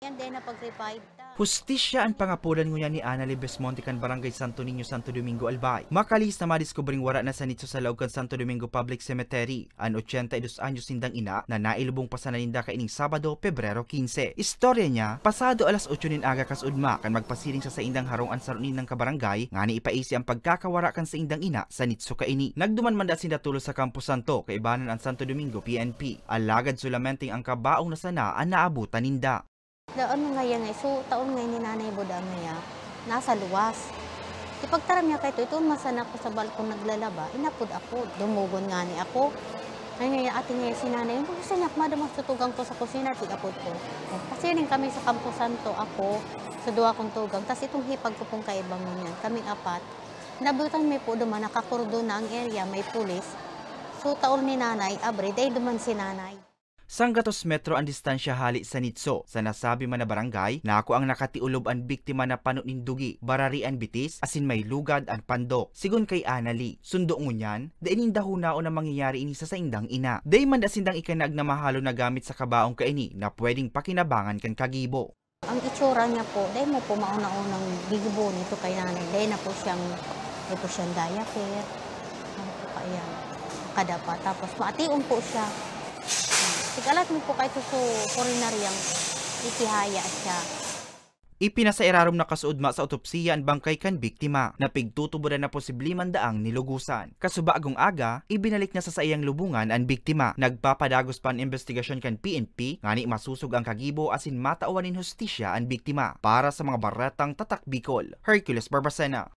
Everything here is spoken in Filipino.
Yan din na pag-revive ta. Hustisya ang pangapulan ngunya ni Ana Libesmonte kan Barangay Santo Niño, Santo Domingo, Albay. Makalis na madiskubring wara na sa nitso sa laog kan Santo Domingo Public Cemetery an 82 anyos sindang ina na nailubong pa sa naninda kaining Sabado, Pebrero 15. Istorya niya, pasado alas 8 nin aga kas udma kan magpasiling sa indang harong an sarunin ng kabarangay ngani ipaisi ang pagkakawara kan sa indang ina sa nitso kaini. Nagduman man da sinda tulo sa Campo Santo kay ibanan ang Santo Domingo PNP. Alagad sulamenting ang kabaong na sana ang naabutan ninda. Daan nga yan so taon ngayon ni Nanay Boda nga nasa luwas. Ipagtaram niya kay ito masana ko sa balkon naglalaba, inapod ako, dumugon nga ni ako. Ay nga ate niya si Nanay, kung gusto niya madamang tutugang ko sa kusina, tigapod ko. Kasi rin kami sa Campo Santo, ako, sa duwa kong tugang. Tapos itong hipag ko pong kaibang niyan, kaming apat. Nabutan may po duman, nakakurdo na ang area, may pulis. So taon ni Nanay, abre, day duman si Nanay. Sanggatos metro ang distansya hali sa nitso sa nasabi man na barangay na ako ang nakatiulob ang biktima na panunindugi, bararian bitis, asin may lugad ang pando. Sigun kay Anali, sundo ngunyan, dainin dahunao na mangyayari ini sa indang ina. Day man asindang ikanag na mahalo na gamit sa kabaong kaini na pwedeng pakinabangan kan kagibo. Ang itsura niya po, day mo po mauna-unang gigibo nito kay Nanay. Day na po siyang diaper, ano po pa yan, kadapa. Tapos maationg po siya. Ikalat mo po kahit sa kulinariyang ikihaya siya. Ipinasairarom na kasuudma sa otopsiya ang bangkay kan biktima na pigtutuburan na posible man daang nilugusan. Kasuba agong aga, ibinalik na sa saiyang lubungan ang biktima. Nagpapadagos pa ang investigasyon kan PNP ngani masusog ang kagibo asin matauwanin hustisya ang biktima para sa mga baratang tatak Bicol. Hercules Barbacena.